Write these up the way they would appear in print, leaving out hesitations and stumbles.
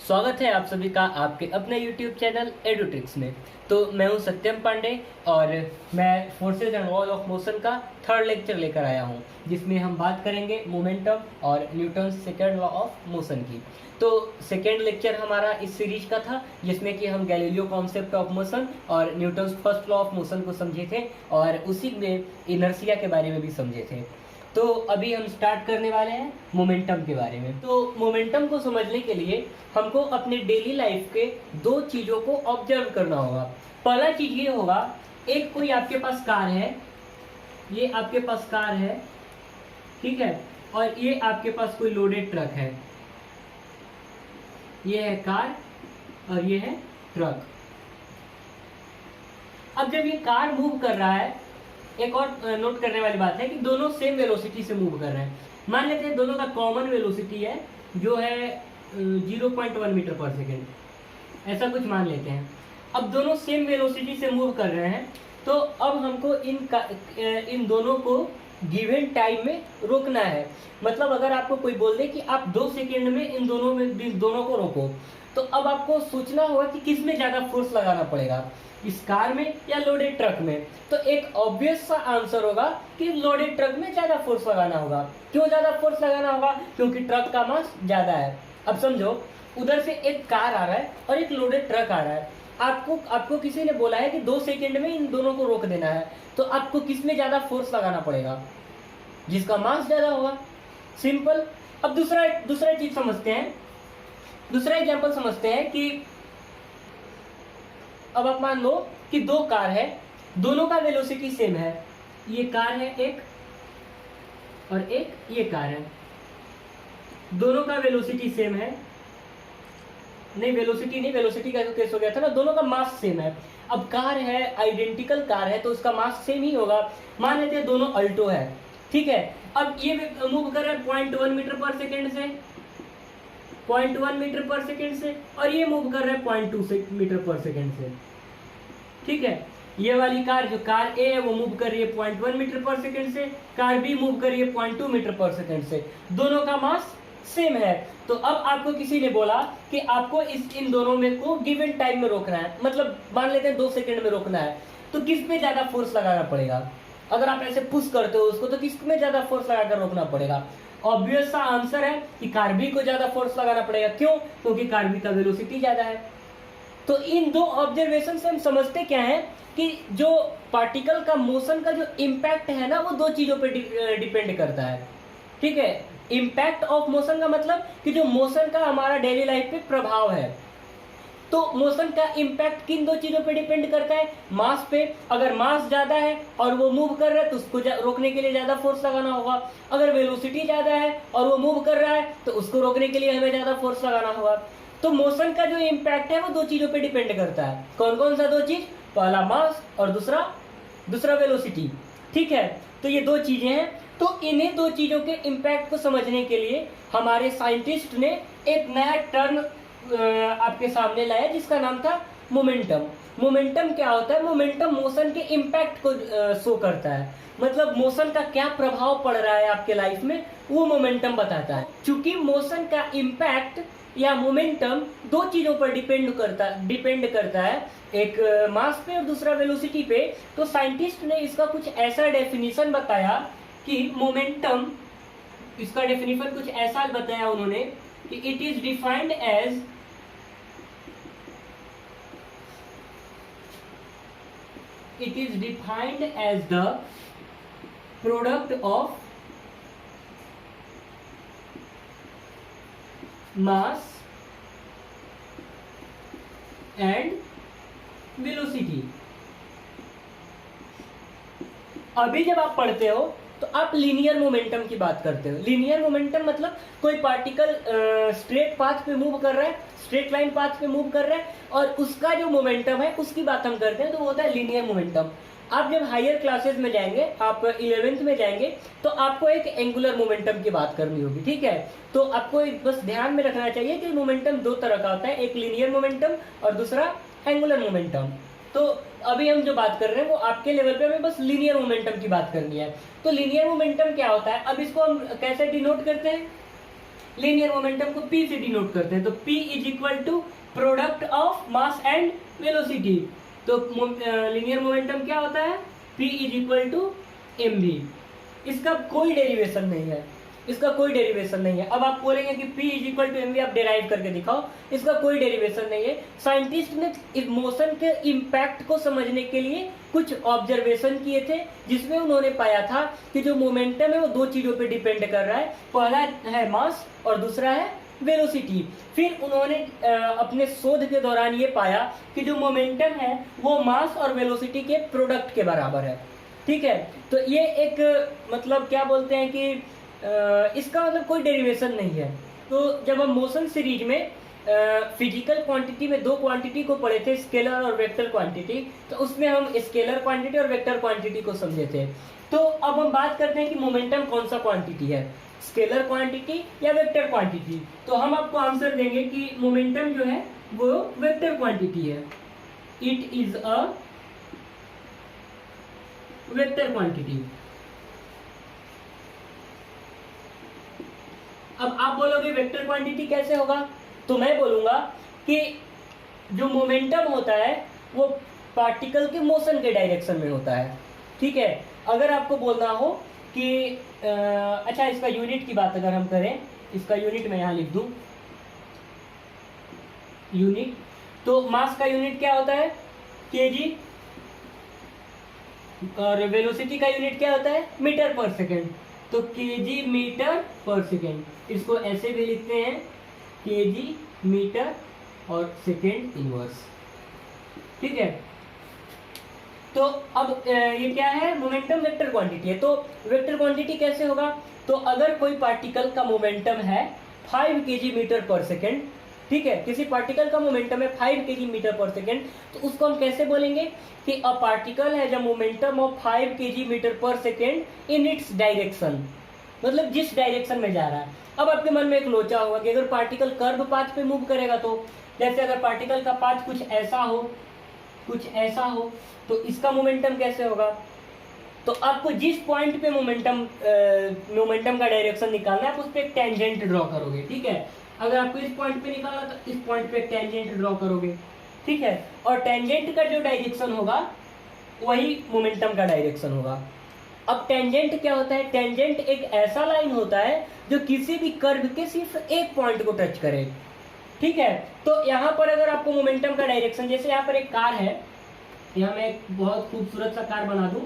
स्वागत है आप सभी का आपके अपने YouTube चैनल एडुट्रिक्स में। तो मैं हूं सत्यम पांडे और मैं forces and laws of motion का थर्ड लेक्चर लेकर आया हूं, जिसमें हम बात करेंगे मोमेंटम और Newton second law of motion की। तो सेकेंड लेक्चर हमारा इस सीरीज का था, जिसमें कि हम गैलीलियो कॉन्सेप्ट ऑफ मोशन और Newton first law of motion को समझे थे और उसी में इनर्शिया के बारे में भी समझे थे। तो अभी हम स्टार्ट करने वाले हैं मोमेंटम के बारे में। तो मोमेंटम को समझने के लिए हमको अपने डेली लाइफ के दो चीज़ों को ऑब्जर्व करना होगा। पहला चीज़ ये होगा, एक कोई आपके पास कार है, ये आपके पास कार है, ठीक है, और ये आपके पास कोई लोडेड ट्रक है। ये है कार और ये है ट्रक। अब जब ये कार मूव कर रहा है, एक और नोट करने वाली बात है कि दोनों सेम वेलोसिटी से मूव कर रहे हैं। मान लेते हैं दोनों का कॉमन वेलोसिटी है जो है 0.1 मीटर पर सेकेंड, ऐसा कुछ मान लेते हैं। अब दोनों सेम वेलोसिटी से मूव कर रहे हैं, तो अब हमको इन दोनों को गिवन टाइम में रोकना है। मतलब अगर आपको कोई बोल दे कि आप 2 सेकेंड में इन दोनों को रोको, तो अब आपको सोचना होगा कि किस में ज़्यादा फोर्स लगाना पड़ेगा, इस कार में या लोडेड ट्रक में। तो एक ऑब्वियस सा आंसर होगा कि लोडेड ट्रक में ज़्यादा फोर्स लगाना होगा। क्यों ज़्यादा फोर्स लगाना होगा? क्योंकि ट्रक का मास ज़्यादा है। अब समझो, उधर से एक कार आ रहा है और एक लोडेड ट्रक आ रहा है। आपको किसी ने बोला है कि 2 सेकेंड में इन दोनों को रोक देना है, तो आपको किस में ज़्यादा फोर्स लगाना पड़ेगा? जिसका मास ज़्यादा होगा। सिंपल। अब दूसरा चीज समझते हैं, दूसरा एग्जाम्पल समझते हैं कि अब आप मान लो कि 2 कार है, दोनों का वेलोसिटी सेम है। ये कार है एक और एक ये कार है, दोनों का वेलोसिटी सेम है। नहीं, वेलोसिटी का केस हो गया था ना, दोनों का मास सेम है। अब कार है, आइडेंटिकल कार है, तो उसका मास सेम ही होगा। मान लेते हैं दोनों अल्टो है, ठीक है। अब ये मूव कर रहा है 0.1 मीटर पर सेकेंड से, 0.1 मीटर पर सेकेंड से, और ये मूव कर रहा है 0.2 मीटर पर सेकेंड से, ठीक है। ये वाली कार, जो कार ए है, वो मूव कर रही है 0.1 मीटर पर सेकेंड से, कार बी मूव कर रही है 0.2 मीटर पर सेकेंड से। दोनों का मास सेम है। तो अब आपको किसी ने बोला कि आपको इन दोनों में को गिवन टाइम में रोकना है, मतलब मान लेते हैं 2 सेकेंड में रोकना है, तो किस पे ज्यादा फोर्स लगाना पड़ेगा? अगर आप ऐसे पुश करते हो उसको, तो किस में ज्यादा फोर्स लगाकर रोकना पड़ेगा? ऑब्वियस सा आंसर है कि कार्बी को ज्यादा फोर्स लगाना पड़ेगा। क्यों? क्योंकि कार्बी का वेलोसिटी ज्यादा है। तो इन दो ऑब्जर्वेशन से हम समझते क्या है कि जो पार्टिकल का मोशन का जो इम्पैक्ट है ना, वो 2 चीजों पे डिपेंड करता है, ठीक है। इम्पैक्ट ऑफ मोशन का मतलब कि जो मोशन का हमारा डेली लाइफ पे प्रभाव है। तो मोशन का इम्पैक्ट किन 2 चीजों पे डिपेंड करता है? मास पे। अगर मास ज्यादा है और वो मूव कर रहा है, तो उसको रोकने के लिए ज्यादा फोर्स लगाना होगा। अगर वेलोसिटी ज्यादा है और वो मूव कर रहा है, तो उसको रोकने के लिए हमें ज्यादा फोर्स लगाना होगा। तो मोशन का जो इम्पैक्ट है वो 2 चीजों पे डिपेंड करता है। कौन कौन सा 2 चीज? पहला मास और दूसरा वेलोसिटी, ठीक है। तो ये 2 चीजें हैं। तो इन्हीं 2 चीजों के इम्पैक्ट को समझने के लिए हमारे साइंटिस्ट ने एक नया टर्म आपके सामने लाया, जिसका नाम था मोमेंटम। मोमेंटम क्या होता है? मोमेंटम मोशन के इम्पैक्ट को शो करता है। मतलब मोशन का क्या प्रभाव पड़ रहा है आपके लाइफ में, वो मोमेंटम बताता है। चूंकि मोशन का इम्पैक्ट या मोमेंटम 2 चीजों पर डिपेंड करता है, एक मास पे और दूसरा वेलोसिटी पे। तो साइंटिस्ट ने इसका कुछ ऐसा डेफिनेशन बताया कि मोमेंटम, इसका डेफिनेशन कुछ ऐसा बताया उन्होंने कि it is defined as the product of mass and velocity. अभी जब आप पढ़ते हो तो आप लीनियर मोमेंटम की बात करते हो। लीनियर मोमेंटम मतलब कोई पार्टिकल स्ट्रेट पाथ पे मूव कर रहा है, स्ट्रेट लाइन पाथ पे मूव कर रहा है, और उसका जो मोमेंटम है उसकी बात हम करते हैं, तो वो होता है लीनियर मोमेंटम। आप जब हायर क्लासेस में जाएंगे, आप 11th में जाएंगे, तो आपको एक एंगुलर मोमेंटम की बात करनी होगी, ठीक है। तो आपको बस ध्यान में रखना चाहिए कि मोमेंटम 2 तरह का होता है, एक लीनियर मोमेंटम और दूसरा एंगुलर मोमेंटम। तो अभी हम जो बात कर रहे हैं वो आपके लेवल पे हमें बस लीनियर मोमेंटम की बात करनी है। तो लीनियर मोमेंटम क्या होता है? अब इसको हम कैसे डिनोट करते हैं? लीनियर मोमेंटम को P से डिनोट करते हैं। तो P is equal to product of mass and velocity. तो लीनियर मोमेंटम क्या होता है? P is equal to mv। इसका कोई डेरिवेशन नहीं है, इसका कोई डेरिवेशन नहीं है। अब आप बोलेंगे कि P is equal to mv, आप डेराइव करके दिखाओ, इसका कोई डेरिवेशन नहीं है। साइंटिस्ट ने इस मोशन के इम्पैक्ट को समझने के लिए कुछ ऑब्जर्वेशन किए थे, जिसमें उन्होंने पाया था कि जो मोमेंटम है वो दो चीजों पे डिपेंड कर रहा है, पहला है मास और दूसरा है वेलोसिटी। फिर उन्होंने अपने शोध के दौरान ये पाया कि जो मोमेंटम है वो मास और वेलोसिटी के प्रोडक्ट के बराबर है। ठीक है, तो ये एक मतलब क्या बोलते हैं कि इसका मतलब कोई डेरिवेशन नहीं है। तो जब हम मोशन सीरीज में फिजिकल क्वांटिटी में दो क्वांटिटी को पढ़े थे, स्केलर और वेक्टर क्वांटिटी, तो उसमें हम स्केलर क्वांटिटी और वेक्टर क्वांटिटी को समझे थे। तो अब हम बात करते हैं कि मोमेंटम कौन सा क्वांटिटी है, स्केलर क्वांटिटी या वेक्टर क्वांटिटी। तो हम आपको आंसर देंगे कि मोमेंटम जो है वो वेक्टर क्वांटिटी है। It is a vector quantity. अब आप बोलोगे वेक्टर क्वांटिटी कैसे होगा? तो मैं बोलूंगा कि जो मोमेंटम होता है वो पार्टिकल के मोशन के डायरेक्शन में होता है। ठीक है, अगर आपको बोलना हो कि अच्छा, इसका यूनिट की बात अगर हम करें, इसका यूनिट मैं यहाँ लिख दूं, यूनिट। तो मास का यूनिट क्या होता है? केजी। और वेलोसिटी का यूनिट क्या होता है? Metre per second. तो केजी मीटर पर सेकेंड, इसको ऐसे भी लिखते हैं, केजी मीटर और सेकेंड इनवर्स। ठीक है, तो अब ये क्या है? मोमेंटम वेक्टर क्वांटिटी है। तो वेक्टर क्वांटिटी कैसे होगा? तो अगर कोई पार्टिकल का मोमेंटम है 5 केजी मीटर पर सेकेंड, ठीक है, किसी पार्टिकल का मोमेंटम है 5 केजी मीटर पर सेकेंड, तो उसको हम कैसे बोलेंगे कि a particle has a momentum of 5 KG metre per second in its direction, मतलब जिस डायरेक्शन में जा रहा है। अब आपके मन में एक लोचा होगा कि अगर पार्टिकल कर्व पाथ पे मूव करेगा, तो जैसे अगर पार्टिकल का पाथ कुछ ऐसा हो, कुछ ऐसा हो, तो इसका मोमेंटम कैसे होगा? तो आपको जिस पॉइंट पे मोमेंटम का डायरेक्शन निकालना है, आप उस पर एक टेंजेंट ड्रॉ करोगे। ठीक है, अगर आपको इस पॉइंट पे निकालना तो इस पॉइंट पे एक टेंजेंट ड्रॉ करोगे। ठीक है, और टेंजेंट का जो डायरेक्शन होगा वही मोमेंटम का डायरेक्शन होगा। अब टेंजेंट क्या होता है? टेंजेंट एक ऐसा लाइन होता है जो किसी भी कर्व के सिर्फ एक पॉइंट को टच करे। ठीक है, तो यहाँ पर अगर आपको मोमेंटम का डायरेक्शन, जैसे यहाँ पर एक कार है, यहाँ मैं एक बहुत खूबसूरत सा कार बना दूं,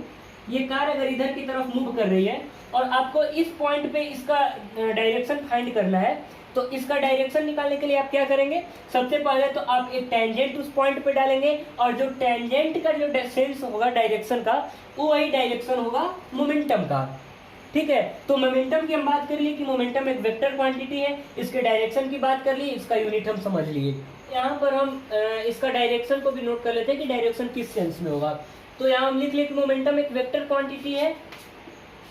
ये कार अगर इधर की तरफ मूव कर रही है और आपको इस पॉइंट पे इसका डायरेक्शन फाइंड करना है, तो इसका डायरेक्शन निकालने के लिए आप क्या करेंगे? सबसे पहले तो आप एक टेंजेंट उस पॉइंट पे डालेंगे, और जो टेंजेंट का जो सेंस होगा डायरेक्शन का, वो वही डायरेक्शन होगा मोमेंटम का। ठीक है, तो मोमेंटम की हम बात कर लिए कि मोमेंटम एक वेक्टर क्वांटिटी है, इसके डायरेक्शन की बात कर ली, इसका यूनिट हम समझ लिए। यहाँ पर हम इसका डायरेक्शन को भी नोट कर लेते हैं कि डायरेक्शन किस सेंस में होगा। तो यहाँ हम लिख लिए कि मोमेंटम एक वेक्टर क्वांटिटी है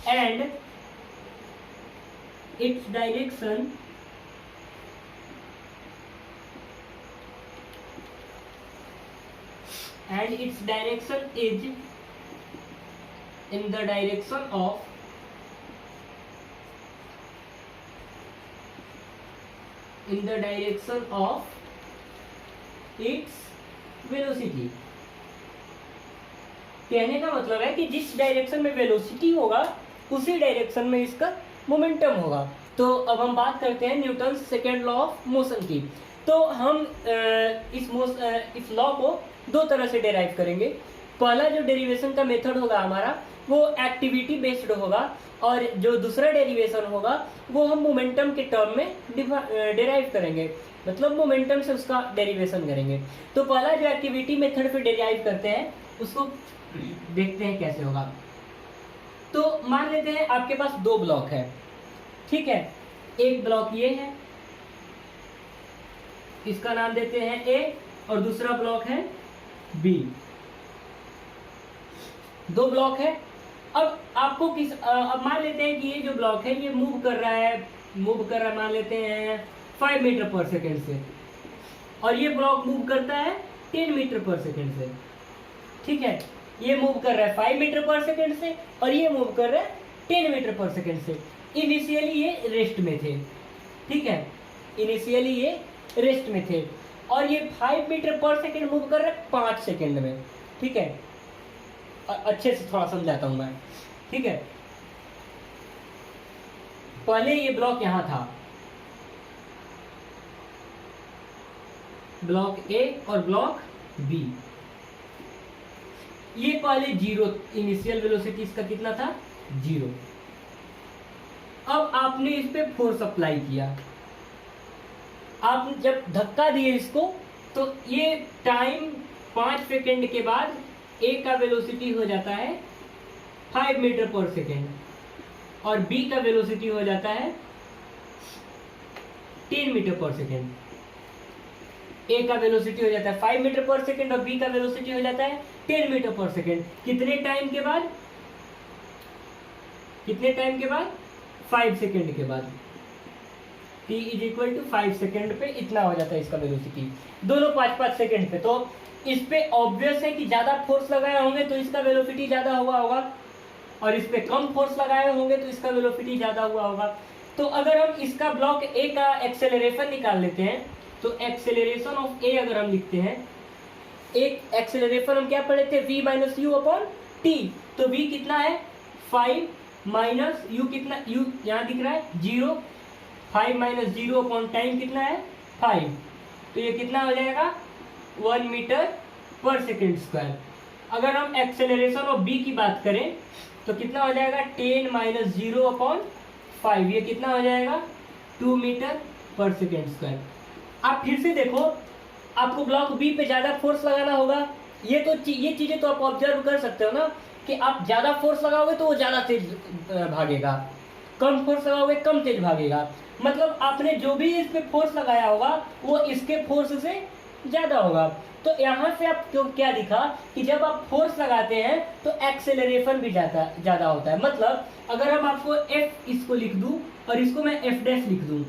and its direction is in the direction of its velocity। कहने का मतलब है कि जिस डायरेक्शन में वेलोसिटी होगा उसी डायरेक्शन में इसका मोमेंटम होगा। तो अब हम बात करते हैं Newton second law of motion की। तो हम इस लॉ को दो तरह से डेराइव करेंगे। पहला जो डेरिवेशन का मेथड होगा हमारा, वो एक्टिविटी बेस्ड होगा, और जो दूसरा डेरिवेशन होगा वो हम मोमेंटम के टर्म में डेराइव करेंगे, मतलब मोमेंटम से उसका डेरिवेशन करेंगे। तो पहला जो एक्टिविटी मेथड पे डेराइव करते हैं उसको देखते हैं कैसे होगा। तो मान लेते हैं आपके पास दो ब्लॉक है। ठीक है, एक ब्लॉक ये है, इसका नाम देते हैं ए, और दूसरा ब्लॉक है बी। दो ब्लॉक है। अब आपको अब मान लेते हैं कि ये जो ब्लॉक है ये मूव कर रहा है मान लेते हैं 5 मीटर पर सेकेंड से, और ये ब्लॉक मूव करता है 10 मीटर पर सेकेंड से। ठीक है, ये मूव कर रहा है 5 मीटर पर सेकेंड से और ये मूव कर रहा है 10 मीटर पर सेकेंड से। इनिशियली ये रेस्ट में थे। ठीक है, इनिशियली ये रेस्ट में थे और ये 5 मीटर पर सेकेंड मूव कर रहे हैं 5 सेकेंड में। ठीक है, अच्छे से थोड़ा समझाता हूं मैं। ठीक है, पहले ये ब्लॉक यहां था, ब्लॉक ए और ब्लॉक बी। ये पहले 0, इनिशियल वेलोसिटी इसका कितना था 0। अब आपने इस पे फोर्स अप्लाई किया, आप जब धक्का दिए इसको तो ये टाइम 5 सेकेंड के बाद ए का वेलोसिटी हो जाता है 5 मीटर पर सेकेंड और बी का वेलोसिटी हो जाता है 10 मीटर पर सेकेंड। ए का वेलोसिटी हो जाता है 5 मीटर पर सेकेंड और बी का वेलोसिटी हो जाता है 10 मीटर पर सेकेंड। कितने टाइम के बाद? 5 सेकेंड के बाद। t is equal to 5 second पे इतना हो जाता है इसका वेलोसिटी, दोनों 5-5 सेकेंड पे। तो इस पे ऑब्वियस है कि ज्यादा फोर्स लगाए होंगे तो इसका वेलोसिटी ज्यादा हुआ होगा और इस पे कम फोर्स लगाए होंगे तो इसका वेलोसिटी ज्यादा हुआ होगा। तो अगर हम इसका ब्लॉक ए का एक्सेलरेशन निकाल लेते हैं तो एक्सेलरेशन ऑफ ए अगर हम लिखते हैं, एक एक्सेलरेशन हम क्या पढ़े थे v minus you upon T. तो v कितना है 5 माइनस यू कितना, u यहाँ दिख रहा है 0, 5 माइनस 0 अपॉन टाइम कितना है 5। तो ये कितना हो जाएगा 1 मीटर पर सेकेंड स्क्वायर। अगर हम एक्सेलरेशन ऑफ बी की बात करें तो कितना हो जाएगा 10 माइनस 0 अपॉन 5, ये कितना हो जाएगा 2 मीटर पर सेकेंड स्क्वायर। आप फिर से देखो, आपको ब्लॉक बी पे ज्यादा फोर्स लगाना होगा। ये चीजें तो आप ऑब्जर्व कर सकते हो ना कि आप ज्यादा फोर्स लगाओगे तो वो ज्यादा तेज भागेगा, कम फोर्स लगाओगे कम तेज भागेगा। मतलब आपने जो भी इस पे फोर्स लगाया होगा वो इसके फोर्स से ज्यादा होगा। तो यहाँ से आप क्या दिखा कि जब आप फोर्स लगाते हैं तो एक्सेलरेशन भी ज्यादा होता है। मतलब अगर हम आपको एफ इसको लिख दूं और इसको मैं एफ डैश लिख दूं,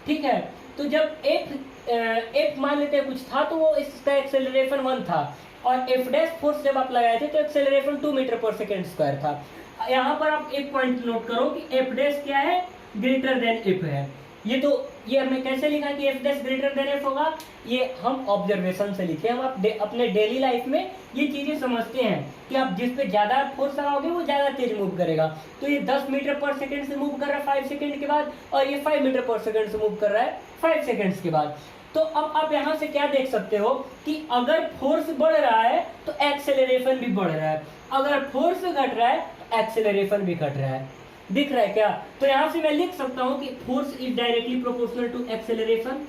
ठीक है, तो जब एफ मान लेते हैं कुछ था तो वो इसका एक्सेलरेशन 1 था और एफ डैश फोर्स जब आप लगाए थे तो acceleration 2 metre per second square था। यहाँ पर आप एक पॉइंट नोट करो कि एफ डैश क्या है, ग्रेटर देन एफ है। ये हमने कैसे लिखा कि F dash greater than F होगा, ये हम ऑब्जर्वेशन से लिखे। हम अपने डेली लाइफ में ये चीजें समझते हैं कि आप जिस पे ज्यादा फोर्स लगाओगे वो ज्यादा तेज मूव करेगा। तो ये 10 मीटर पर सेकेंड से मूव कर रहा है 5 सेकेंड के बाद और ये 5 मीटर पर सेकेंड से मूव कर रहा है 5 सेकेंड्स के बाद। तो अब आप यहाँ से क्या देख सकते हो कि अगर फोर्स बढ़ रहा है तो एक्सेलरेशन भी बढ़ रहा है, अगर फोर्स घट रहा है तो एक्सेलरेशन भी घट रहा है। दिख रहा है क्या? तो यहां से मैं लिख सकता हूं कि force is directly proportional to acceleration.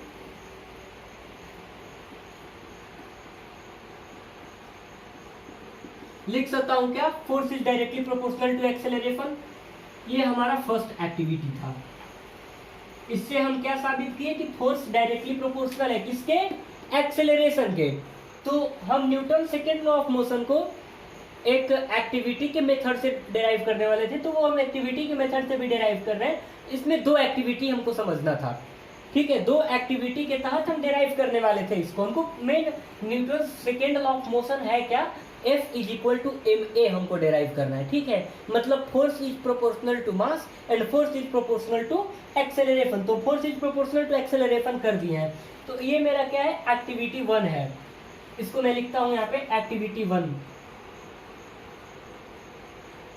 लिख सकता हूं क्या? Force is directly proportional to acceleration. ये हमारा फर्स्ट एक्टिविटी था। इससे हम क्या साबित किए कि फोर्स डायरेक्टली प्रोपोर्शनल है किसके? एक्सेलरेशन के। तो हम Newton second law of motion को एक एक्टिविटी के मेथड से डिराइव करने वाले थे, तो वो हम एक्टिविटी के मेथड से भी डिराइव कर रहे हैं। इसमें 2 एक्टिविटी हमको समझना था, ठीक है, 2 एक्टिविटी के तहत हम डिराइव करने वाले थे इसको। हमको main Newton second law of motion है क्या, F इज इक्वल टू ma हमको डिराइव करना है, ठीक है। मतलब force is proportional to mass and force is proportional to acceleration. तो force is proportional to acceleration कर दिए हैं। तो ये मेरा क्या है, एक्टिविटी 1 है। इसको मैं लिखता हूं यहाँ पे एक्टिविटी 1।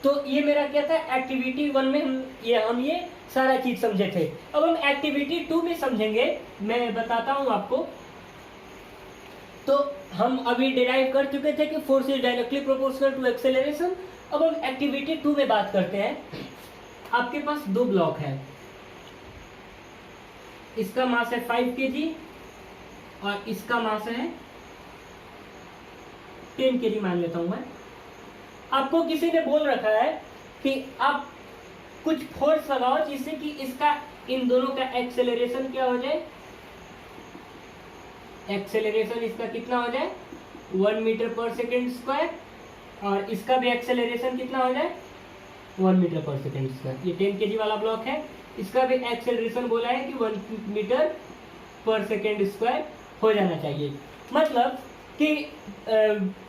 तो ये मेरा क्या था, एक्टिविटी 1 में हम ये सारा चीज समझे थे। अब हम एक्टिविटी 2 में समझेंगे, मैं बताता हूं आपको। तो हम अभी डिराइव कर चुके थे कि force is directly proportional to acceleration. अब हम एक्टिविटी 2 में बात करते हैं। आपके पास 2 ब्लॉक है, इसका मास है 5 kg और इसका मास है 10 kg मान लेता हूं मैं। आपको किसी ने बोल रखा है कि आप कुछ फोर्स लगाओ जिससे कि इसका इन दोनों का एक्सेलरेशन क्या हो जाए, एक्सेलरेशन इसका कितना हो जाए 1 मीटर पर सेकेंड स्क्वायर और इसका भी एक्सेलरेशन कितना हो जाए 1 मीटर पर सेकेंड स्क्वायर। ये 10 kg वाला ब्लॉक है, इसका भी एक्सेलरेशन बोला है कि 1 मीटर पर सेकेंड स्क्वायर हो जाना चाहिए। मतलब कि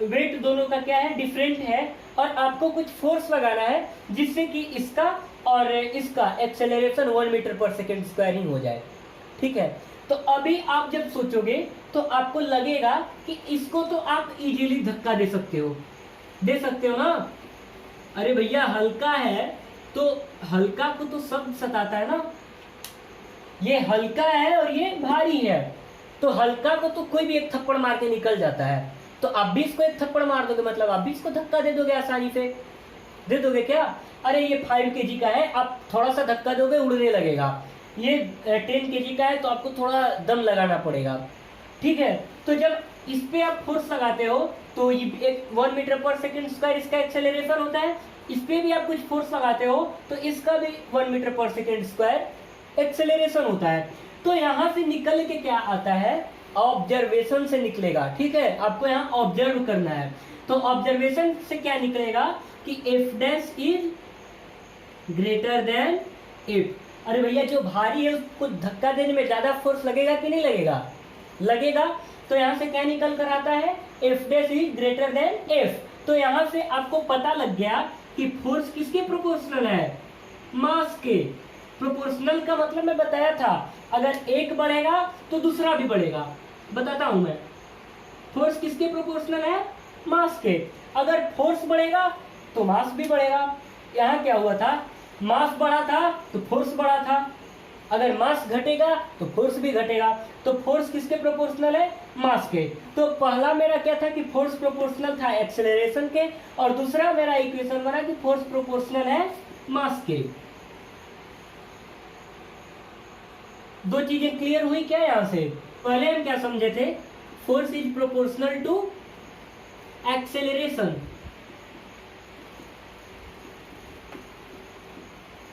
वेट दोनों का क्या है, डिफरेंट है और आपको कुछ फोर्स लगाना है जिससे कि इसका और इसका acceleration 1 metre per second square ही हो जाए। ठीक है, तो अभी आप जब सोचोगे तो आपको लगेगा कि इसको तो आप इजीली धक्का दे सकते हो ना। अरे भैया हल्का है तो हल्का को तो सब सताता है ना। ये हल्का है और ये भारी है, तो हल्का को तो कोई भी एक थप्पड़ मार के निकल जाता है। तो आप भी इसको एक थप्पड़ मार दोगे, मतलब आप भी इसको धक्का दे दोगे, आसानी से दे दोगे क्या। अरे ये 5 kg का है, आप थोड़ा सा धक्का दोगे उड़ने लगेगा। ये 10 kg का है तो आपको थोड़ा दम लगाना पड़ेगा। ठीक है, तो जब इस पे आप फोर्स लगाते हो तो ये एक 1 मीटर पर सेकेंड स्क्वायर इसका एक्सेलरेशन होता है। इस पे भी आप कुछ फोर्स लगाते हो तो इसका भी 1 metre per second square acceleration होता है। तो यहाँ से निकल के क्या आता है, ऑब्जर्वेशन से निकलेगा। ठीक है, आपको यहाँ ऑब्जर्व करना है। तो ऑब्जर्वेशन से क्या निकलेगा कि F dash is greater than F. अरे भैया जो भारी है उसको धक्का देने में ज्यादा फोर्स लगेगा कि नहीं लगेगा, लगेगा। तो यहाँ से क्या निकल कर आता है, F dash is greater than F. तो यहाँ से आपको पता लग गया कि फोर्स किसके प्रोपोर्शनल है, मास के। प्रोपोर्शनल का मतलब मैं बताया था, अगर एक बढ़ेगा तो दूसरा भी बढ़ेगा। बताता हूं मैं, फोर्स किसके प्रोपोर्शनल है, मास के। अगर फोर्स बढ़ेगा तो मास भी बढ़ेगा। यहाँ क्या हुआ था, मास बढ़ा था तो फोर्स बढ़ा था, अगर मास घटेगा तो फोर्स भी घटेगा। तो फोर्स किसके प्रोपोर्शनल है, मास के। तो पहला मेरा क्या था कि फोर्स प्रोपोर्शनल था एक्सेलरेशन के, और दूसरा मेरा इक्वेशन बना कि फोर्स प्रोपोर्शनल है मास के। दो चीजें क्लियर हुई क्या यहाँ से। पहले हम क्या समझे थे, force is proportional to acceleration,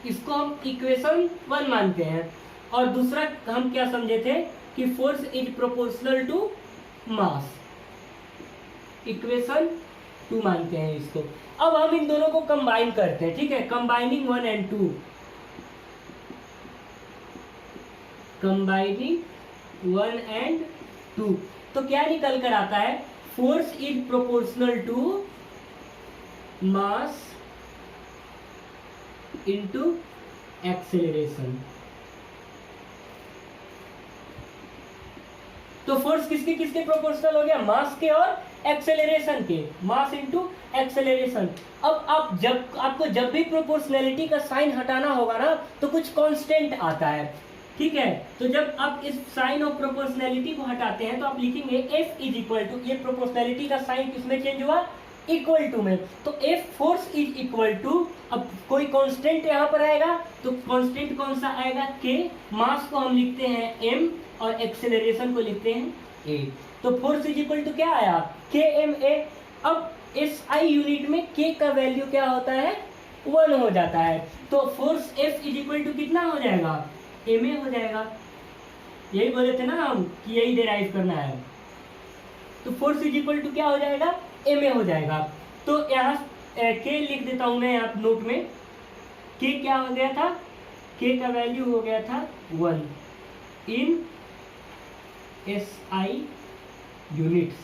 इसको हम इक्वेशन 1 मानते हैं। और दूसरा हम क्या समझे थे कि force is proportional to mass, equation 2 मानते हैं इसको। अब हम इन दोनों को कंबाइन करते हैं। ठीक है, कंबाइनिंग 1 and 2, कंबाइनिंग 1 and 2, तो क्या निकल कर आता है, force is proportional to mass into acceleration. तो फोर्स किसके किसके प्रोपोर्शनल हो गया, मास के और एक्सेलरेशन के, मास इंटू एक्सेलरेशन। अब आप आपको जब भी प्रोपोर्शनैलिटी का साइन हटाना होगा ना तो कुछ कांस्टेंट आता है। ठीक है, तो जब आप इस साइन ऑफ प्रोपोर्शनैलिटी को हटाते हैं तो आप लिखेंगे F इज इक्वल टू, ये प्रोपोर्शनैलिटी का साइन किसमें चेंज हुआ, इक्वल टू में। तो F force is equal to, अब कोई कांस्टेंट यहाँ पर आएगा तो कांस्टेंट कौन सा आएगा, K। मास को हम लिखते हैं M और एक्सेलरेशन को लिखते हैं A। तो फोर्स इज इक्वल टू क्या आया, KMA। अब SI यूनिट में K का वैल्यू क्या होता है, 1 हो जाता है। तो force F is equal to कितना हो जाएगा, MA हो जाएगा। यही बोले थे ना हम कि यही डिराइव करना है। तो फोर्स इज इक्वल टू क्या हो जाएगा, MA हो जाएगा। तो यहाँ K लिख देता हूं मैं यहाँ नोट में। K क्या हो गया था, K का वैल्यू हो गया था 1 इन SI यूनिट्स।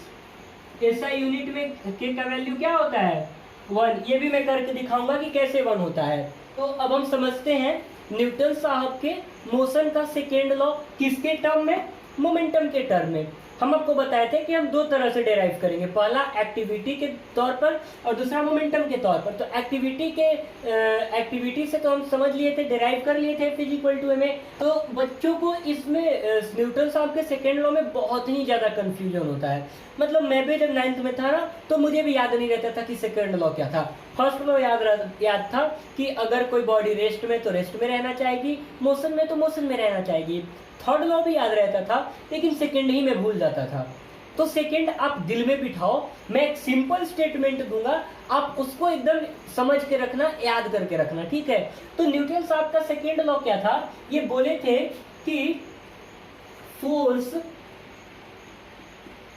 SI यूनिट में K का वैल्यू क्या होता है, 1। ये भी मैं करके दिखाऊंगा कि कैसे 1 होता है। तो अब हम समझते हैं न्यूटन साहब के मोशन का सेकेंड लॉ किसके टर्म में, मोमेंटम के टर्म में। हम आपको बताए थे कि हम 2 तरह से डेराइव करेंगे, पहला एक्टिविटी के तौर पर और दूसरा मोमेंटम के तौर पर। तो एक्टिविटी से तो हम समझ लिए थे, डेराइव कर लिए थे F इक्वल टू MA। तो बच्चों को इसमें न्यूटन साहब के सेकेंड लॉ में बहुत ही ज़्यादा कन्फ्यूजन होता है। मतलब मैं भी जब 9th में था ना तो मुझे भी याद नहीं रहता था कि सेकेंड लॉ क्या था। फर्स्ट लॉ याद था कि अगर कोई बॉडी रेस्ट में तो रेस्ट में रहना चाहेगी, मोशन में तो मोशन में रहना चाहेगी। थर्ड लॉ भी याद रहता था, लेकिन सेकंड ही मैं भूल जाता था। तो सेकंड आप दिल में बिठाओ, मैं एक सिंपल स्टेटमेंट दूंगा, आप उसको एकदम समझ के रखना, याद करके रखना। ठीक है, तो न्यूटन साहब का सेकंड लॉ क्या था, ये बोले थे कि फोर्स,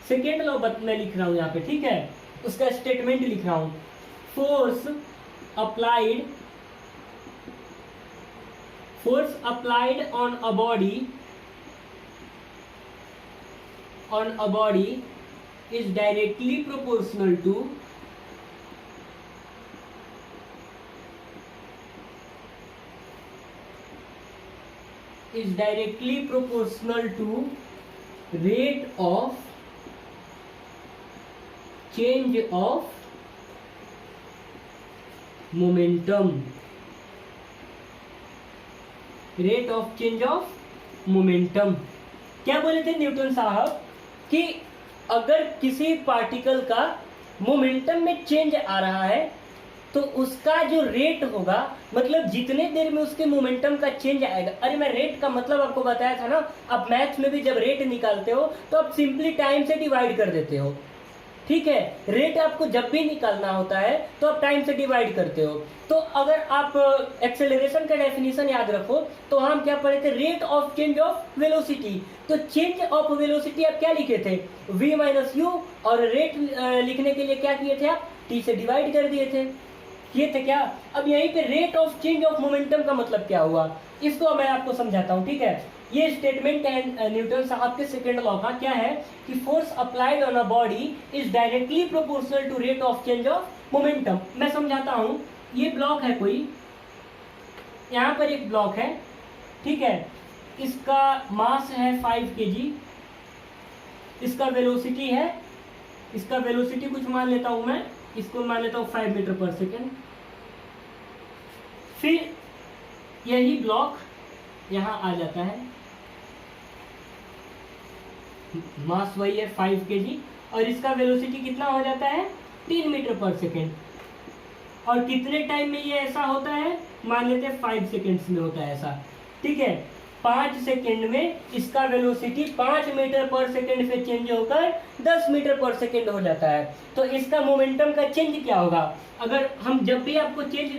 सेकेंड लॉ मैं लिख रहा हूं यहाँ पे। ठीक है, उसका स्टेटमेंट लिख रहा हूं, force applied on a body is directly proportional to is directly proportional to rate of change of momentum, rate of change of momentum. क्या बोले थे न्यूटन साहब कि अगर किसी पार्टिकल का मोमेंटम में चेंज आ रहा है तो उसका जो रेट होगा, मतलब जितने देर में उसके मोमेंटम का चेंज आएगा। अरे मैं रेट का मतलब आपको बताया था ना, आप मैथ्स में भी जब रेट निकालते हो तो आप सिंपली टाइम से डिवाइड कर देते हो, ठीक है। रेट आपको जब भी निकालना होता है तो आप टाइम से डिवाइड करते हो। तो अगर आप एक्सेलरेशन का डेफिनेशन याद रखो तो हम क्या पढ़े थे, rate of change of velocity. तो चेंज ऑफ वेलोसिटी आप क्या लिखे थे, v माइनस यू, और रेट लिखने के लिए क्या किए थे आप, t से डिवाइड कर दिए थे, ये थे क्या। अब यहीं पे rate of change of momentum का मतलब क्या हुआ, इसको मैं आपको समझाता हूँ, ठीक है। ये स्टेटमेंट है न्यूटन साहब के सेकेंड लॉ का, क्या है कि force applied on a body is directly proportional to rate of change of momentum. मैं समझाता हूँ, ये ब्लॉक है कोई, यहाँ पर एक ब्लॉक है, ठीक है, इसका मास है 5 kg, इसका वेलोसिटी है, इसका वेलोसिटी कुछ मान लेता हूं मैं, इसको मान लेता हूं 5 मीटर पर सेकेंड। फिर यही ब्लॉक यहां आ जाता है, मास वही है 5 kg, और इसका वेलोसिटी कितना हो जाता है 3 मीटर पर सेकेंड। और कितने टाइम में ये ऐसा होता है, मान लेते हैं 5 सेकेंड्स में होता है ऐसा, ठीक है। 5 सेकेंड में इसका वेलोसिटी 5 मीटर पर सेकेंड से चेंज होकर 10 मीटर पर सेकेंड हो जाता है। तो इसका मोमेंटम का चेंज क्या होगा, अगर हम जब भी आपको चेंज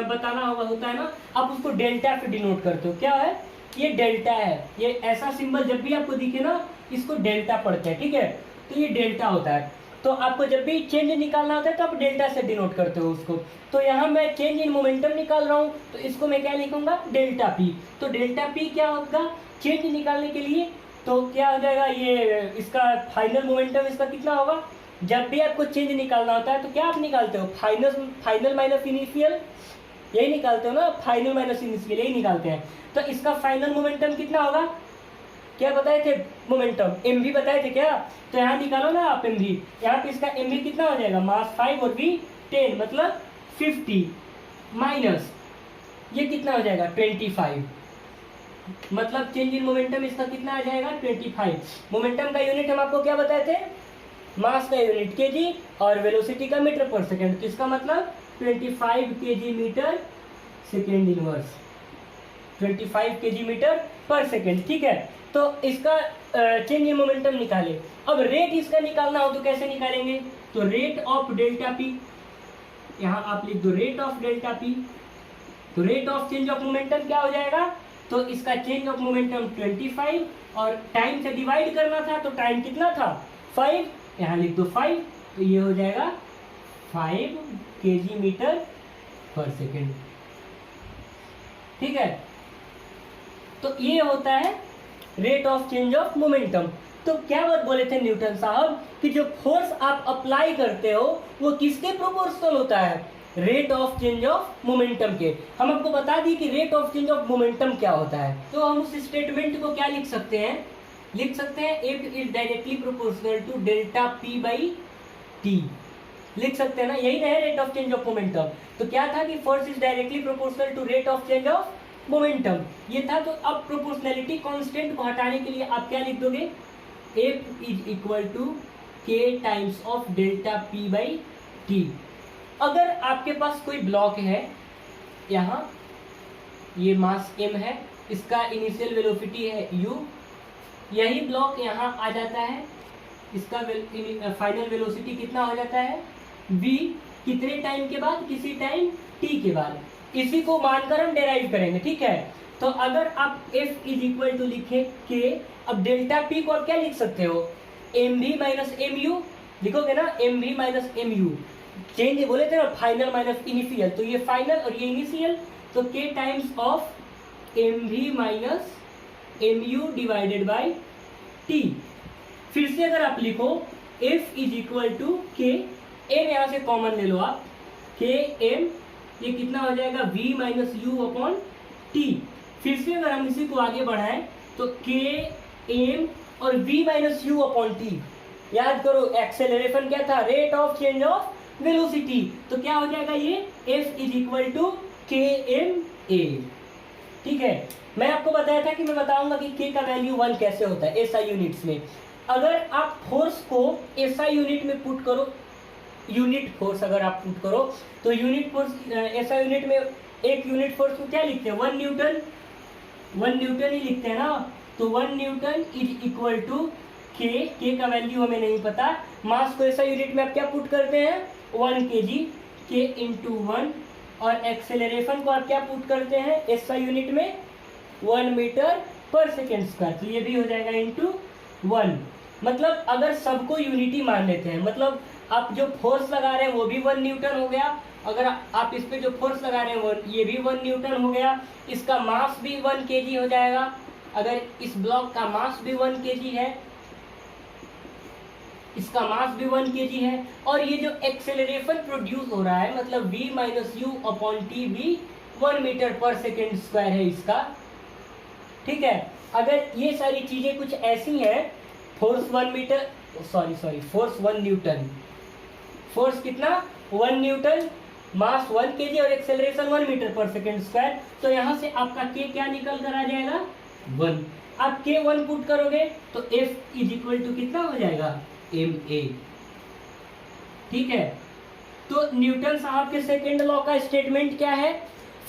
बताना होता है ना, आप उसको डेल्टा से डिनोट करते हो। क्या है, ये डेल्टा है, ये ऐसा सिंबल जब भी आपको दिखे ना, इसको डेल्टा पढ़ते हैं, ठीक है। तो ये डेल्टा होता है, तो आपको जब भी चेंज निकालना होता है तो आप डेल्टा से डिनोट करते हो उसको। तो यहाँ मैं चेंज इन मोमेंटम निकाल रहा हूँ, तो इसको मैं क्या लिखूंगा, डेल्टा पी। तो डेल्टा पी क्या होगा चेंज निकालने के लिए, तो क्या हो जाएगा, ये इसका फाइनल मोमेंटम इसका कितना होगा। जब भी आपको चेंज निकालना होता है तो क्या आप निकालते हो, फाइनल माइनस इनिशियल, यही निकालते हो ना, फाइनल माइनस इनिशियल यही निकालते हैं। तो इसका फाइनल मोमेंटम कितना होगा, क्या बताए थे मोमेंटम, एम भी बताए थे क्या। तो यहाँ निकालो ना आप एम भी, यहाँ पे इसका एम भी कितना हो जाएगा, मास 5 और v 10 मतलब 50 माइनस ये कितना हो जाएगा 25, मतलब चेंज इन मोमेंटम इसका कितना आ जाएगा 25। मोमेंटम का यूनिट हम आपको क्या बताए थे, मास का यूनिट केजी और वेलोसिटी का मीटर पर सेकेंड। तो इसका मतलब 25 kg metre second inverse, 25 kg metre per second, ठीक है। तो इसका चेंज इन मोमेंटम निकाले। अब रेट इसका निकालना हो तो कैसे निकालेंगे, तो रेट ऑफ डेल्टा पी, यहाँ आप लिख दो रेट ऑफ डेल्टा पी। तो rate of change of momentum क्या हो जाएगा, तो इसका चेंज ऑफ मोमेंटम 25 और टाइम से डिवाइड करना था, तो टाइम कितना था 5, यहाँ लिख दो 5, तो ये हो जाएगा 5 kg मीटर पर सेकेंड, ठीक है। तो ये होता है rate of change of momentum. तो क्या बात बोले थे न्यूटन साहब कि जो फोर्स आप अप्लाई करते हो वो किसके प्रोपोर्शनल होता है, rate of change of momentum के। हम आपको बता दी कि rate of change of momentum क्या होता है। तो हम उस स्टेटमेंट को क्या लिख सकते हैं, लिख सकते हैं F is directly proportional to delta P by T, लिख सकते हैं ना, यही रहे rate of change of momentum. तो क्या था कि force is directly proportional to rate of change of momentum, ये था। तो अब प्रोपोर्शनैलिटी कांस्टेंट को हटाने के लिए आप क्या लिख दोगे, F is equal to K times of delta P by T. अगर आपके पास कोई ब्लॉक है, यहाँ ये मास m है, इसका इनिशियल वेलोसिटी है u, यही ब्लॉक यहाँ आ जाता है, इसका फाइनल वेलोसिटी कितना हो जाता है v, कितने टाइम के बाद, किसी टाइम t के बाद। इसी को मानकर हम डेराइव करेंगे, ठीक है। तो अगर आप F इज इक्वल टू लिखे K, अब डेल्टा P को आप क्या लिख सकते हो, mv माइनस mu लिखोगे ना, mv माइनस mu, चेंज बोले थे ना फाइनल माइनस इनिशियल, तो ये फाइनल और ये इनिशियल, तो K times of mv minus mu divided by t। फिर से अगर आप लिखो F is equal to K, m यहाँ से कॉमन ले लो आप, K m, ये कितना हो जाएगा v minus you upon T. फिर से अगर हम इसी को आगे बढ़ाएं तो के एम और v minus you upon T, याद करो एक्सेलरेशन क्या था, rate of change of velocity, तो क्या हो जाएगा ये f इज इक्वल टू के एम ए। ठीक है, मैं आपको बताया था कि मैं बताऊंगा कि k का वैल्यू 1 कैसे होता है एसआई यूनिट्स में। अगर आप फोर्स को एसआई यूनिट में पुट करो, यूनिट फोर्स अगर आप पुट करो तो यूनिट फोर्स एसआई यूनिट में एक यूनिट फोर्स को क्या लिखते हैं, 1 न्यूटन, 1 न्यूटन ही लिखते हैं ना। तो 1 न्यूटन इज इक्वल टू के का वैल्यू हमें नहीं पता, मास को ऐसा यूनिट में आप क्या पुट करते हैं 1 kg, के इंटू 1, और एक्सेलरेशन को आप क्या पुट करते हैं ऐसा यूनिट में 1 मीटर पर सेकेंड स्क्वायर, तो ये भी हो जाएगा इंटू 1। मतलब अगर सबको यूनिटी मान लेते हैं, मतलब आप जो फोर्स लगा रहे हैं वो भी 1 न्यूटन हो गया, अगर आप इस पे जो फोर्स लगा रहे हैं वो ये भी 1 न्यूटन हो गया, इसका मास भी 1 kg हो जाएगा, अगर इस ब्लॉक का मास भी 1 kg है, इसका मास भी 1 kg है, और ये जो एक्सेलरेशन प्रोड्यूस हो रहा है मतलब v minus you upon T भी 1 मीटर पर सेकेंड स्क्वायर है इसका। ठीक है, अगर ये सारी चीजें कुछ ऐसी हैं, force 1 metre, sorry force 1 newton, force कितना 1 न्यूटन, मास 1 kg और acceleration 1 metre per second square, तो यहाँ से आपका k क्या निकल कर आ जाएगा 1। आप k 1 पुट करोगे तो f इज इक्वल टू कितना हो जाएगा ma। ठीक है, तो न्यूटन साहब के सेकेंड लॉ का स्टेटमेंट क्या है,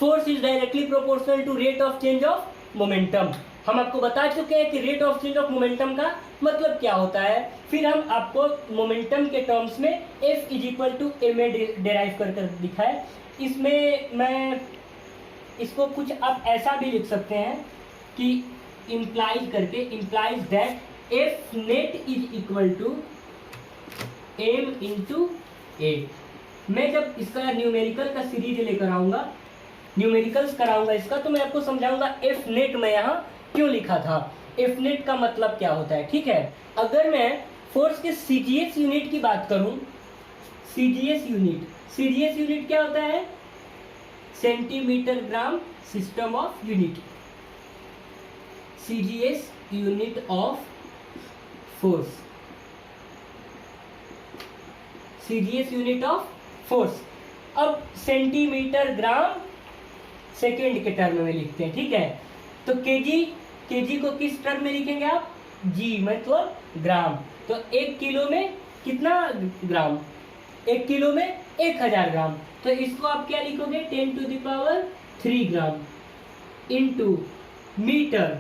force is directly proportional to rate of change of momentum. हम आपको बता चुके हैं कि rate of change of momentum का मतलब क्या होता है, फिर हम आपको मोमेंटम के टर्म्स में f is equal to M A derive कर दिखाए। इसमें मैं इसको कुछ आप ऐसा भी लिख सकते हैं कि इम्प्लाइज करके, implies that F net is equal to M into A. मैं जब इसका न्यूमेरिकल का सीरीज लेकर आऊंगा, न्यूमेरिकल्स कराऊंगा इसका, तो मैं आपको समझाऊंगा एफ नेट मैं यहाँ क्यों लिखा था, एफ नेट का मतलब क्या होता है। ठीक है, अगर मैं फोर्स के सीजीएस यूनिट की बात करूं, सीजीएस यूनिट क्या होता है, centimetre gram system of unit, CGS unit of force, CGS unit of force. अब सेंटीमीटर ग्राम सेकेंड के टर्म में लिखते हैं। ठीक है, तो केजी को किस टर्म में लिखेंगे आप, जी मतलब ग्राम, तो 1 किलो में कितना ग्राम, 1 किलो में 1000 ग्राम, तो इसको आप क्या लिखोगे 10 to the power 3 gram into metre,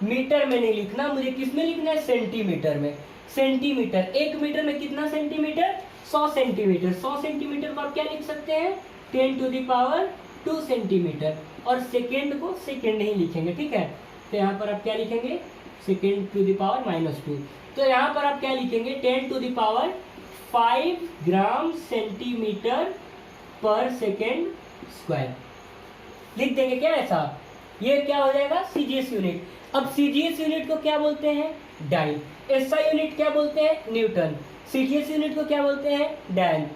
metre में नहीं लिखना, मुझे किस में लिखना है सेंटीमीटर में, सेंटीमीटर 1 मीटर में कितना सेंटीमीटर 100 सेंटीमीटर, 100 सेंटीमीटर को आप क्या लिख सकते हैं 10 टू द पावर 2 सेंटीमीटर, और सेकेंड को सेकेंड ही लिखेंगे। ठीक है, तो यहाँ पर आप क्या लिखेंगे सेकेंड टू द पावर -2, तो यहाँ पर आप क्या लिखेंगे 10 to the power 5 gram centimetre per second square लिख देंगे। क्या ऐसा, ये क्या हो जाएगा सीजीएस यूनिट। अब सीजीएस यूनिट को क्या बोलते हैं डाइन, एसआई यूनिट क्या बोलते हैं न्यूटन, सीजीएस यूनिट को क्या बोलते हैं डायन,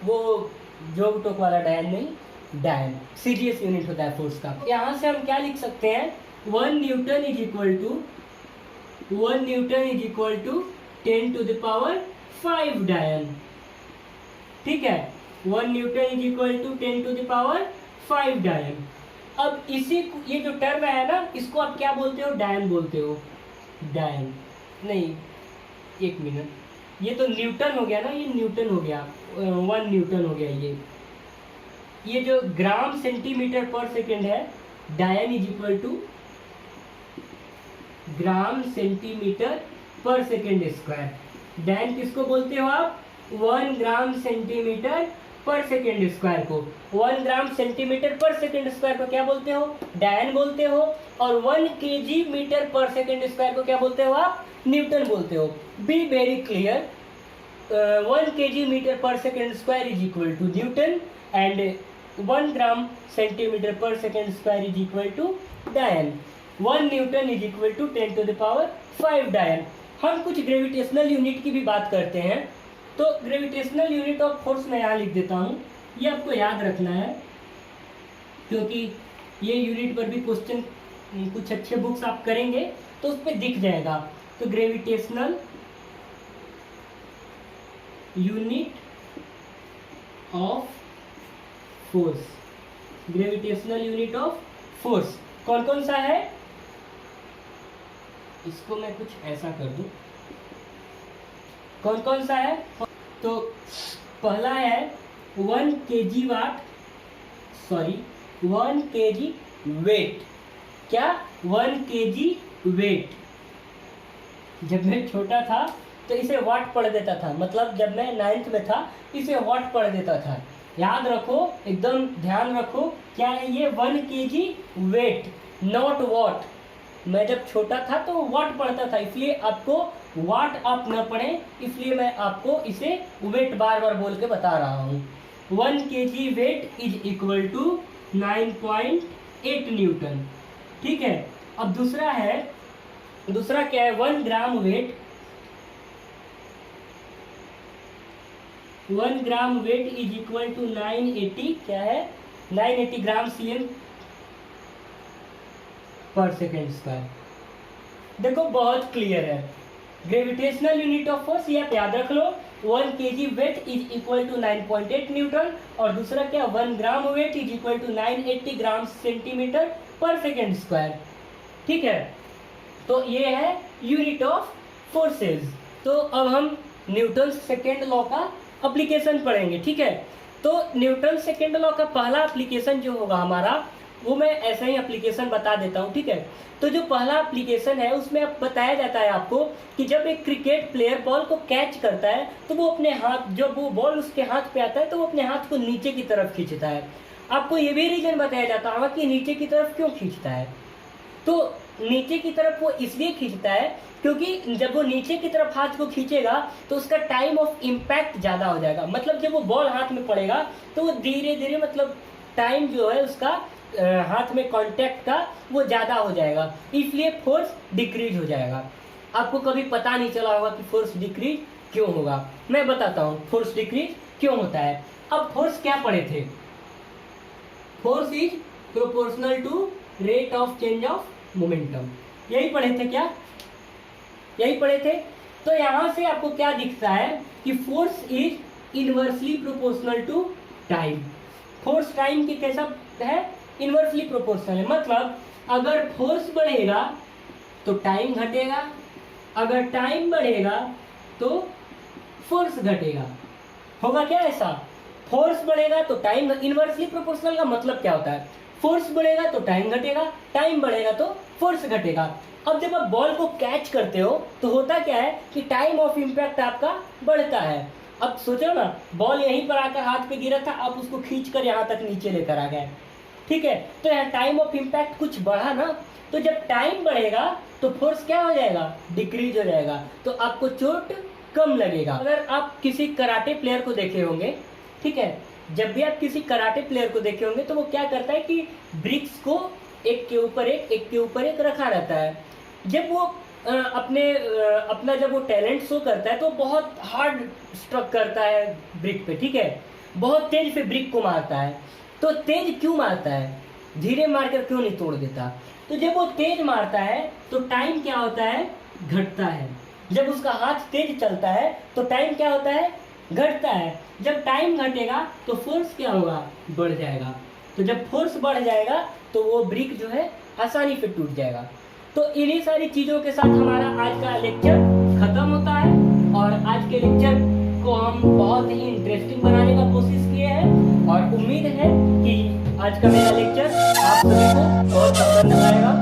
वो जोग टोक वाला डायन नहीं, डायन सीजीएस यूनिट होता है फोर्स का। यहाँ से हम क्या लिख सकते हैं 1 newton is equal to 10 to the power 5 dyne. ठीक है, 1 newton is equal to 10 to the power 5 dyne. अब इसी ये जो टर्म है ना, इसको आप क्या बोलते हो डायन बोलते हो, डायन नहीं, 1 मिनट, ये तो न्यूटन हो गया ना, ये न्यूटन हो गया, 1 न्यूटन हो गया। ये जो ग्राम सेंटीमीटर पर सेकेंड है, dyne is equal to gram centimetre per second square. Dyne किसको बोलते हो आप 1 gram centimetre per second square को, 1 gram centimetre per second square को क्या बोलते हो डायन बोलते हो, और 1 KG metre per second square को क्या बोलते हो आप न्यूटन बोलते हो। Be very clear, 1 KG metre per second square is equal to Newton and 1 gram centimetre per second square is equal to dyne, 1 newton is equal to 10 to the power 5 dyne. हम कुछ gravitational unit की भी बात करते हैं, तो gravitational unit of force मैं यहाँ लिख देता हूँ, ये आपको याद रखना है क्योंकि ये यूनिट पर भी क्वेश्चन कुछ अच्छे बुक्स आप करेंगे तो उस पर दिख जाएगा। तो gravitational unit of force, gravitational unit of force कौन कौन सा है? इसको मैं कुछ ऐसा कर दूं, कौन कौन सा है? तो पहला है 1 kg वाट, सॉरी 1 kg वेट। क्या? 1 kg वेट। जब मैं छोटा था तो इसे वाट पढ़ देता था, मतलब जब मैं 9th में था इसे वाट पढ़ देता था। याद रखो, एकदम ध्यान रखो, क्या है ये? 1 kg वेट, नॉट वॉट। मैं जब छोटा था तो वाट पढ़ता था, इसलिए आपको वाट आप न पढ़ें, इसलिए मैं आपको इसे वेट बार बार बोल के बता रहा हूँ। 1 kg weight is equal to 9.8 newton. ठीक है। अब दूसरा है, दूसरा क्या है? 1 gram weight, 1 gram weight is equal to 980, क्या है? 980 gram CM per second square. देखो बहुत क्लियर है। ग्रेविटेशनल यूनिट ऑफ फोर्स ये आप याद रख लो, 1 kg weight is equal to 9.8 newton, और दूसरा क्या? 1 gram weight is equal to 980 gram centimetre per second square. ठीक है। तो ये है यूनिट ऑफ फोर्सेस। तो अब हम न्यूटन सेकेंड लॉ का एप्लीकेशन पढ़ेंगे। ठीक है। तो न्यूटन सेकेंड लॉ का पहला एप्लीकेशन जो होगा हमारा, वो मैं ऐसा ही एप्लीकेशन बता देता हूँ। ठीक है। तो जो पहला एप्लीकेशन है उसमें अब बताया जाता है आपको कि जब एक क्रिकेट प्लेयर बॉल को कैच करता है तो वो अपने हाथ, जब वो बॉल उसके हाथ पे आता है तो वो अपने हाथ को नीचे की तरफ खींचता है। आपको ये भी रीजन बताया जाता होगा कि नीचे की तरफ क्यों खींचता है। तो नीचे की तरफ वो इसलिए खींचता है क्योंकि जब वो नीचे की तरफ हाथ को खींचेगा तो उसका टाइम ऑफ इम्पैक्ट ज़्यादा हो जाएगा। मतलब जब वो बॉल हाथ में पड़ेगा तो वो धीरे धीरे, मतलब टाइम जो है उसका हाथ में कांटेक्ट का वो ज़्यादा हो जाएगा, इसलिए फोर्स डिक्रीज हो जाएगा। आपको कभी पता नहीं चला होगा कि फोर्स डिक्रीज क्यों होगा। मैं बताता हूँ फोर्स डिक्रीज क्यों होता है। अब फोर्स क्या पढ़े थे? Force is proportional to rate of change of momentum, यही पढ़े थे क्या? यही पढ़े थे। तो यहाँ से आपको क्या दिखता है कि force is inversely proportional to time. Force time के कैसा है? इनवर्सली प्रोपोर्शनल है। मतलब अगर फोर्स बढ़ेगा तो टाइम घटेगा, अगर टाइम बढ़ेगा तो फोर्स घटेगा। होगा क्या ऐसा? फोर्स बढ़ेगा तो टाइम, इनवर्सली प्रोपोर्शनल का मतलब क्या होता है? फोर्स बढ़ेगा तो टाइम घटेगा, टाइम बढ़ेगा तो फोर्स घटेगा। अब जब आप बॉल को कैच करते हो तो होता क्या है कि टाइम ऑफ इम्पैक्ट आपका बढ़ता है। अब सोचो ना, बॉल यहीं पर आकर हाथ पे गिरा था, आप उसको खींच कर यहाँ तक नीचे लेकर आ गए। ठीक है। तो यहाँ टाइम ऑफ इम्पैक्ट कुछ बढ़ा ना, तो जब टाइम बढ़ेगा तो फोर्स क्या हो जाएगा? डिक्रीज हो जाएगा, तो आपको चोट कम लगेगा। अगर आप किसी कराटे प्लेयर को देखे होंगे, ठीक है, जब भी आप किसी कराटे प्लेयर को देखे होंगे तो वो क्या करता है कि ब्रिक्स को एक के ऊपर एक के ऊपर एक रखा रहता है। जब वो अपना जब वो टैलेंट शो करता है तो बहुत हार्ड स्ट्रक करता है ब्रिक पे। ठीक है। बहुत तेज पे ब्रिक को मारता है। तो तेज क्यों मारता है? धीरे मारकर क्यों नहीं तोड़ देता? तो जब वो तेज मारता है तो टाइम क्या होता है? घटता है। जब उसका हाथ तेज चलता है तो टाइम क्या होता है? घटता है। जब टाइम घटेगा तो फोर्स क्या होगा? बढ़ जाएगा। तो जब फोर्स बढ़ जाएगा तो वो ब्रिक जो है आसानी से टूट जाएगा। तो इन्हीं सारी चीज़ों के साथ हमारा आज का लेक्चर खत्म होता है, और आज के लेक्चर को हम बहुत ही इंटरेस्टिंग बनाने का कोशिश किए हैं, और उम्मीद है कि आज का मेरा लेक्चर आप सभी को बहुत पसंद आएगा।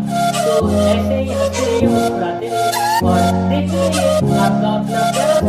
तो ऐसे ही हंसते रहिए, मुस्कुराते रहिए और देखते रहिए आपका अपना प्यारा